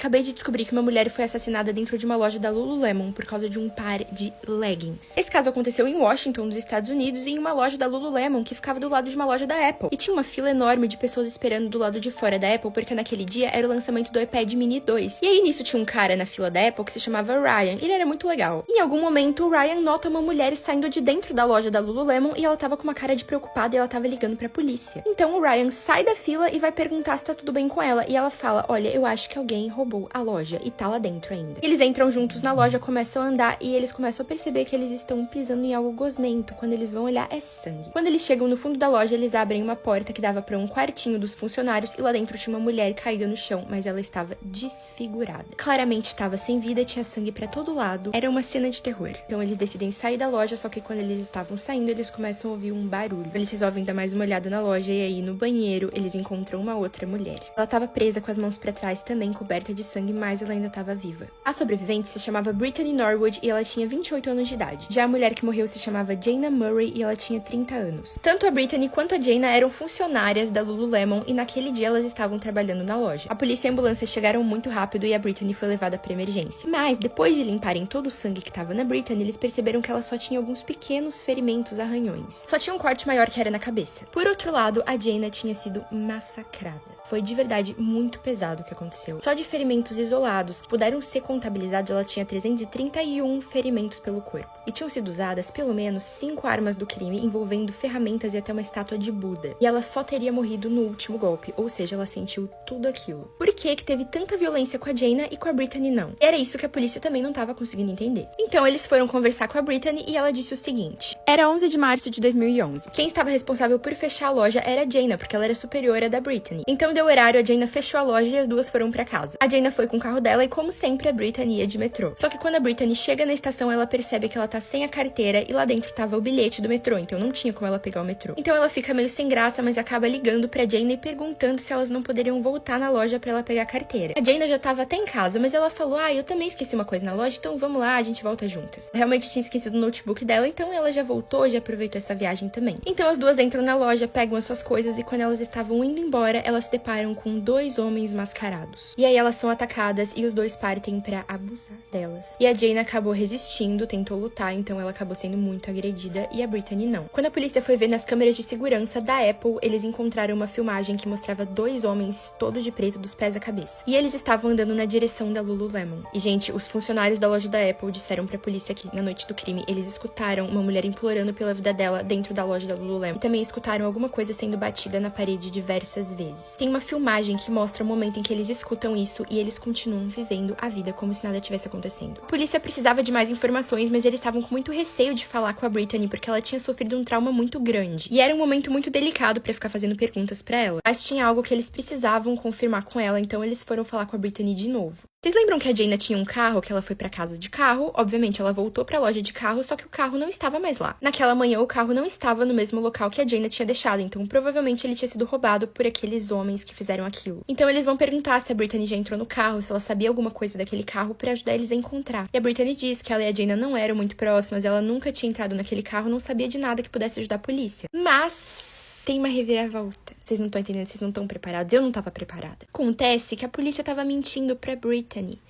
Acabei de descobrir que uma mulher foi assassinada dentro de uma loja da Lululemon por causa de um par de leggings. Esse caso aconteceu em Washington, nos Estados Unidos, em uma loja da Lululemon que ficava do lado de uma loja da Apple. E tinha uma fila enorme de pessoas esperando do lado de fora da Apple, porque naquele dia era o lançamento do iPad Mini 2. E aí nisso tinha um cara na fila da Apple que se chamava Ryan. Ele era muito legal. Em algum momento, o Ryan nota uma mulher saindo de dentro da loja da Lululemon e ela tava com uma cara de preocupada e ela tava ligando pra polícia. Então o Ryan sai da fila e vai perguntar se tá tudo bem com ela. E ela fala, olha, eu acho que alguém roubou a loja e tá lá dentro ainda. Eles entram juntos na loja, começam a andar e eles começam a perceber que eles estão pisando em algo gosmento. Quando eles vão olhar, é sangue. Quando eles chegam no fundo da loja, eles abrem uma porta que dava pra um quartinho dos funcionários e lá dentro tinha uma mulher caída no chão, mas ela estava desfigurada. Claramente estava sem vida, tinha sangue pra todo lado. Era uma cena de terror. Então eles decidem sair da loja, só que quando eles estavam saindo, eles começam a ouvir um barulho. Eles resolvem dar mais uma olhada na loja e aí no banheiro eles encontram uma outra mulher. Ela estava presa com as mãos pra trás também, coberta de sangue, mas ela ainda estava viva. A sobrevivente se chamava Brittany Norwood e ela tinha 28 anos de idade. Já a mulher que morreu se chamava Jayna Murray e ela tinha 30 anos. Tanto a Brittany quanto a Jayna eram funcionárias da Lululemon e naquele dia elas estavam trabalhando na loja. A polícia e a ambulância chegaram muito rápido e a Brittany foi levada para emergência. Mas, depois de limparem todo o sangue que estava na Brittany, eles perceberam que ela só tinha alguns pequenos ferimentos, arranhões. Só tinha um corte maior que era na cabeça. Por outro lado, a Jayna tinha sido massacrada. Foi de verdade muito pesado o que aconteceu. Só de ferimentos isolados que puderam ser contabilizados, ela tinha 331 ferimentos pelo corpo. E tinham sido usadas pelo menos 5 armas do crime, envolvendo ferramentas e até uma estátua de Buda. E ela só teria morrido no último golpe, ou seja, ela sentiu tudo aquilo. Por que teve tanta violência com a Jayna e com a Brittany não? Era isso que a polícia também não estava conseguindo entender. Então eles foram conversar com a Brittany e ela disse o seguinte: era 11 de março de 2011. Quem estava responsável por fechar a loja era a Jayna, porque ela era superior à da Brittany. Então deu horário, a Jayna fechou a loja e as duas foram pra casa. A Jayna foi com o carro dela e, como sempre, a Brittany ia de metrô. Só que quando a Brittany chega na estação, ela percebe que ela tá sem a carteira e lá dentro tava o bilhete do metrô, então não tinha como ela pegar o metrô. Então ela fica meio sem graça, mas acaba ligando pra Jayna e perguntando se elas não poderiam voltar na loja pra ela pegar a carteira. A Jayna já tava até em casa, mas ela falou, eu também esqueci uma coisa na loja, então vamos lá, a gente volta juntas. Realmente tinha esquecido o notebook dela, então ela já voltou, já aproveitou essa viagem também. Então as duas entram na loja, pegam as suas coisas e quando elas estavam indo embora, elas se deparam com 2 homens mascarados. E aí elas são atacadas e os dois partem pra abusar delas. E a Jayna acabou resistindo, tentou lutar, então ela acabou sendo muito agredida e a Brittany não. Quando a polícia foi ver nas câmeras de segurança da Apple, eles encontraram uma filmagem que mostrava 2 homens todos de preto dos pés à cabeça. E eles estavam andando na direção da Lululemon. E, gente, os funcionários da loja da Apple disseram pra polícia que, na noite do crime, eles escutaram uma mulher implorando pela vida dela dentro da loja da Lululemon. E também escutaram alguma coisa sendo batida na parede diversas vezes. Tem uma filmagem que mostra o momento em que eles escutam isso e eles continuam vivendo a vida como se nada tivesse acontecendo. A polícia precisava de mais informações, mas eles estavam com muito receio de falar com a Brittany porque ela tinha sofrido um trauma muito grande. E era um momento muito delicado pra ficar fazendo perguntas pra ela. Mas tinha algo que eles precisavam confirmar com ela, então eles foram falar com a Brittany de novo. Vocês lembram que a Jayna tinha um carro, que ela foi pra casa de carro? Obviamente, ela voltou pra loja de carro, só que o carro não estava mais lá. Naquela manhã, o carro não estava no mesmo local que a Jayna tinha deixado, então provavelmente ele tinha sido roubado por aqueles homens que fizeram aquilo. Então eles vão perguntar se a Brittany já entrou no carro, se ela sabia alguma coisa daquele carro pra ajudar eles a encontrar. E a Brittany diz que ela e a Jayna não eram muito próximas, ela nunca tinha entrado naquele carro, não sabia de nada que pudesse ajudar a polícia. Mas tem uma reviravolta. Vocês não estão entendendo, vocês não estão preparados. Eu não estava preparada. Acontece que a polícia estava mentindo pra Brittany.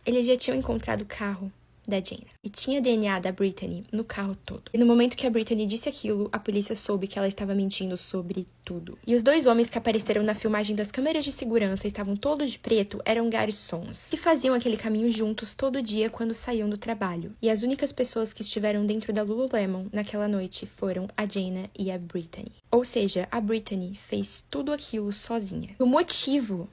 Eles já tinham encontrado o carro da Jayna. E tinha DNA da Brittany no carro todo. E no momento que a Brittany disse aquilo, a polícia soube que ela estava mentindo sobre tudo. E os 2 homens que apareceram na filmagem das câmeras de segurança estavam todos de preto, eram garçons, que faziam aquele caminho juntos todo dia quando saíam do trabalho. E as únicas pessoas que estiveram dentro da Lululemon naquela noite foram a Jayna e a Brittany. Ou seja, a Brittany fez tudo aquilo sozinha. O motivo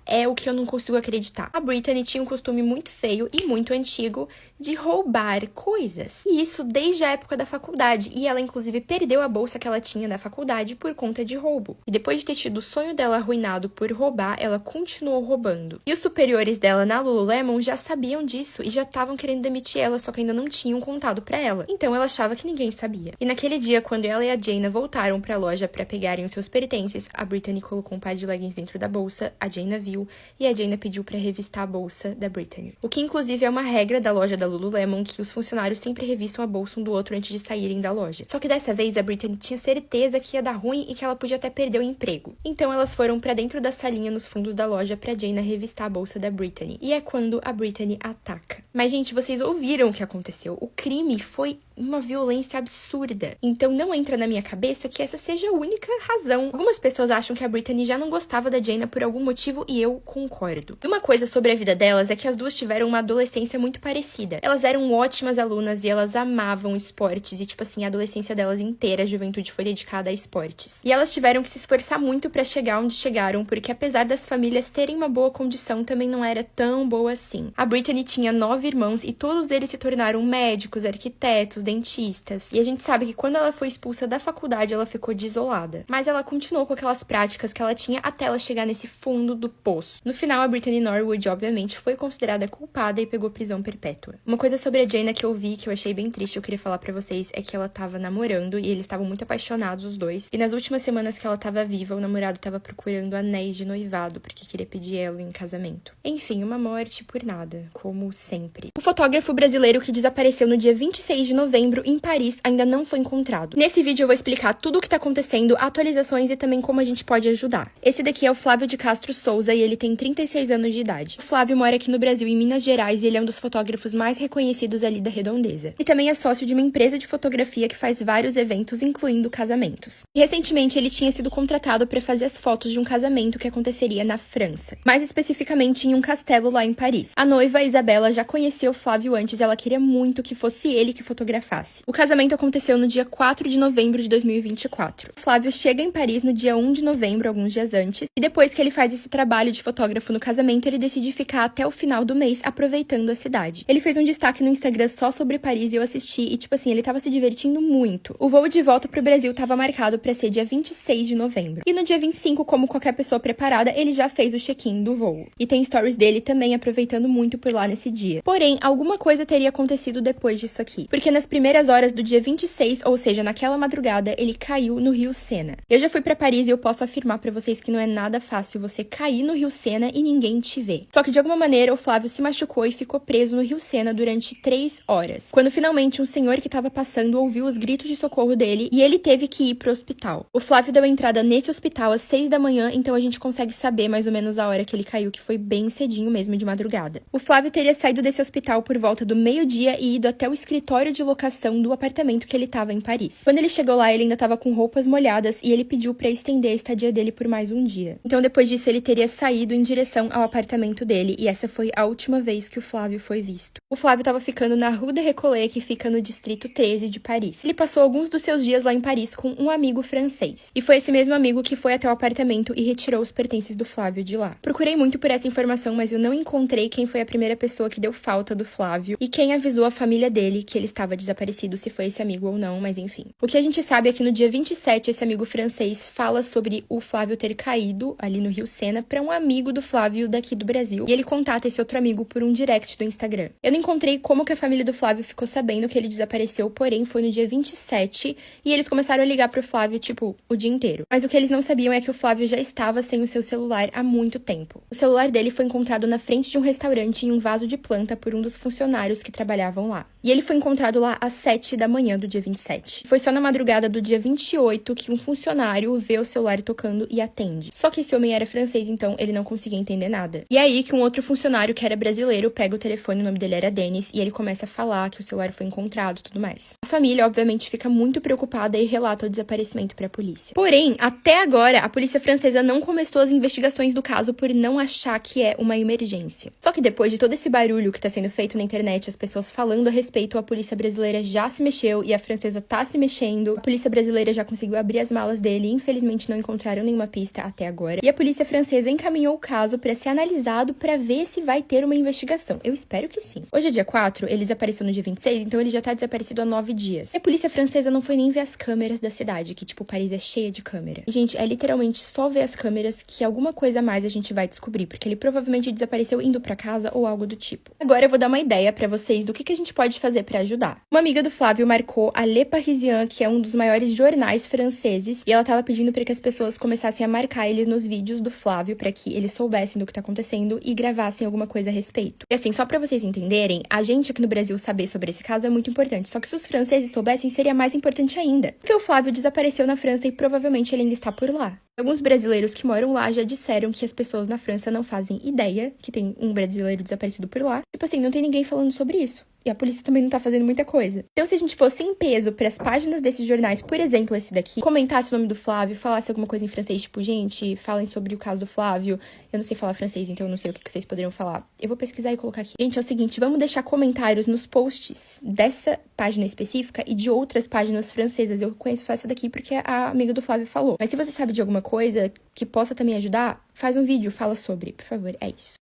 é o que eu não consigo acreditar. A Brittany tinha um costume muito feio e muito antigo de roubar coisas. E isso desde a época da faculdade. E ela, inclusive, perdeu a bolsa que ela tinha na faculdade por conta de roubo. E depois de ter tido o sonho dela arruinado por roubar, ela continuou roubando. E os superiores dela na Lululemon já sabiam disso e já estavam querendo demitir ela, só que ainda não tinham contado pra ela. Então ela achava que ninguém sabia. E naquele dia, quando ela e a Jayna voltaram pra loja pra pegarem os seus pertences, a Brittany colocou um par de leggings dentro da bolsa, a Jayna viu saiu e a Jayna pediu pra revistar a bolsa da Brittany. O que inclusive é uma regra da loja da Lululemon, que os funcionários sempre revistam a bolsa um do outro antes de saírem da loja. Só que dessa vez a Brittany tinha certeza que ia dar ruim e que ela podia até perder o emprego. Então elas foram pra dentro da salinha nos fundos da loja pra Jayna revistar a bolsa da Brittany. E é quando a Brittany ataca. Mas gente, vocês ouviram o que aconteceu. O crime foi uma violência absurda. Então não entra na minha cabeça que essa seja a única razão. Algumas pessoas acham que a Brittany já não gostava da Jayna por algum motivo e eu concordo. E uma coisa sobre a vida delas é que as duas tiveram uma adolescência muito parecida. Elas eram ótimas alunas e elas amavam esportes e tipo assim, a adolescência delas inteira, a juventude foi dedicada a esportes. E elas tiveram que se esforçar muito pra chegar onde chegaram, porque apesar das famílias terem uma boa condição, também não era tão boa assim. A Brittany tinha 9 irmãos e todos eles se tornaram médicos, arquitetos, dentistas. E a gente sabe que quando ela foi expulsa da faculdade, ela ficou desolada. Mas ela continuou com aquelas práticas que ela tinha até ela chegar nesse fundo do poço. No final, a Brittany Norwood, obviamente, foi considerada culpada e pegou prisão perpétua. Uma coisa sobre a Jayna que eu vi, que eu achei bem triste, eu queria falar pra vocês, é que ela tava namorando e eles estavam muito apaixonados, os dois. E nas últimas semanas que ela tava viva, o namorado tava procurando anéis de noivado, porque queria pedir ela em casamento. Enfim, uma morte por nada, como sempre. O fotógrafo brasileiro que desapareceu no dia 26 de novembro em Paris ainda não foi encontrado. Nesse vídeo eu vou explicar tudo o que tá acontecendo, atualizações e também como a gente pode ajudar. Esse daqui é o Flávio de Castro Souza e ele tem 36 anos de idade. O Flávio mora aqui no Brasil, em Minas Gerais, e ele é um dos fotógrafos mais reconhecidos ali da Redondeza. E também é sócio de uma empresa de fotografia que faz vários eventos, incluindo casamentos. E recentemente ele tinha sido contratado para fazer as fotos de um casamento que aconteceria na França, mais especificamente em um castelo lá em Paris. A noiva, Isabela, já conhecia o Flávio antes, ela queria muito que fosse ele que fotografasse. O casamento aconteceu no dia 4 de novembro de 2024. O Flávio chega em Paris no dia 1 de novembro, alguns dias antes, e depois que ele faz esse trabalho de fotógrafo no casamento, ele decide ficar até o final do mês aproveitando a cidade. Ele fez um destaque no Instagram só sobre Paris e eu assisti e, tipo assim, ele tava se divertindo muito. O voo de volta pro Brasil tava marcado pra ser dia 26 de novembro. E no dia 25, como qualquer pessoa preparada, ele já fez o check-in do voo. E tem stories dele também aproveitando muito por lá nesse dia. Porém, alguma coisa teria acontecido depois disso aqui. Porque nas primeiras horas do dia 26, ou seja, naquela madrugada, ele caiu no Rio Sena. Eu já fui pra Paris e eu posso afirmar pra vocês que não é nada fácil você cair no Rio Sena e ninguém te ver. Só que de alguma maneira o Flávio se machucou e ficou preso no Rio Sena durante 3 horas. Quando finalmente um senhor que tava passando ouviu os gritos de socorro dele e ele teve que ir pro hospital. O Flávio deu entrada nesse hospital às 6 da manhã, então a gente consegue saber mais ou menos a hora que ele caiu, que foi bem cedinho mesmo, de madrugada. O Flávio teria saído desse hospital por volta do meio-dia e ido até o escritório de locação do apartamento que ele tava em Paris. Quando ele chegou lá, ele ainda tava com roupas molhadas e ele pediu pra estender a estadia dele por mais um dia. Então depois disso ele teria saído em direção ao apartamento dele e essa foi a última vez que o Flávio foi visto. O Flávio tava ficando na Rue de Récollet, que fica no distrito 13 de Paris. Ele passou alguns dos seus dias lá em Paris com um amigo francês. E foi esse mesmo amigo que foi até o apartamento e retirou os pertences do Flávio de lá. Procurei muito por essa informação, mas eu não encontrei quem foi a primeira pessoa que deu falta do Flávio e quem avisou a família dele que ele estava desaparecido, se foi esse amigo ou não, mas enfim. O que a gente sabe é que no dia 27, esse amigo francês fala sobre o Flávio ter caído ali no Rio Sena para um amigo do Flávio daqui do Brasil e ele contata esse outro amigo por um direct do Instagram. Eu não encontrei como que a família do Flávio ficou sabendo que ele desapareceu, porém foi no dia 27 e eles começaram a ligar pro Flávio, tipo, o dia inteiro. Mas o que eles não sabiam é que o Flávio já estava sem o seu celular há muito tempo. O celular dele foi encontrado na frente de um restaurante em um vaso de planta por um dos funcionários que trabalhavam lá. E ele foi encontrado lá às 7 da manhã do dia 27. Foi só na madrugada do dia 28 que um funcionário vê o celular tocando e atende. Só que esse homem era francês, então ele não conseguia entender nada. E é aí que um outro funcionário que era brasileiro pega o telefone, o nome dele era Denis, e ele começa a falar que o celular foi encontrado e tudo mais. A família, obviamente, fica muito preocupada e relata o desaparecimento para a polícia. Porém, até agora, a polícia francesa não começou as investigações do caso por não achar que é uma emergência. Só que depois de todo esse barulho que tá sendo feito na internet, as pessoas falando a respeito, a polícia brasileira já se mexeu e a francesa tá se mexendo. A polícia brasileira já conseguiu abrir as malas dele e infelizmente não encontraram nenhuma pista até agora. E a polícia francesa encaminhou o caso para ser analisado para ver se vai ter uma investigação. Eu espero que sim. Hoje é dia 4, ele desapareceu no dia 26, então ele já tá desaparecido há 9 dias. E a polícia francesa não foi nem ver as câmeras da cidade, que tipo, Paris é cheia de câmera. E, gente, é literalmente só ver as câmeras que alguma coisa a mais a gente vai descobrir, porque ele provavelmente desapareceu indo pra casa ou algo do tipo. Agora eu vou dar uma ideia pra vocês do que a gente pode fazer pra ajudar. Uma amiga do Flávio marcou a Le Parisien, que é um dos maiores jornais franceses, e ela tava pedindo para que as pessoas começassem a marcar eles nos vídeos do Flávio, para que eles soubessem do que tá acontecendo e gravassem alguma coisa a respeito. E assim, só pra vocês entenderem, a gente aqui no Brasil saber sobre esse caso é muito importante, só que se os franceses soubessem, seria mais importante ainda, porque o Flávio desapareceu na França e provavelmente ele ainda está por lá. Alguns brasileiros que moram lá já disseram que as pessoas na França não fazem ideia que tem um brasileiro desaparecido por lá. Tipo assim, não tem ninguém falando sobre isso. E a polícia também não tá fazendo muita coisa. Então, se a gente fosse em peso pras páginas desses jornais, por exemplo, esse daqui, comentasse o nome do Flávio, falasse alguma coisa em francês, tipo, gente, falem sobre o caso do Flávio. Eu não sei falar francês, então eu não sei o que vocês poderiam falar. Eu vou pesquisar e colocar aqui. Gente, é o seguinte, vamos deixar comentários nos posts dessa página específica e de outras páginas francesas. Eu conheço só essa daqui porque a amiga do Flávio falou. Mas se você sabe de alguma coisa que possa também ajudar, faz um vídeo, fala sobre, por favor. É isso.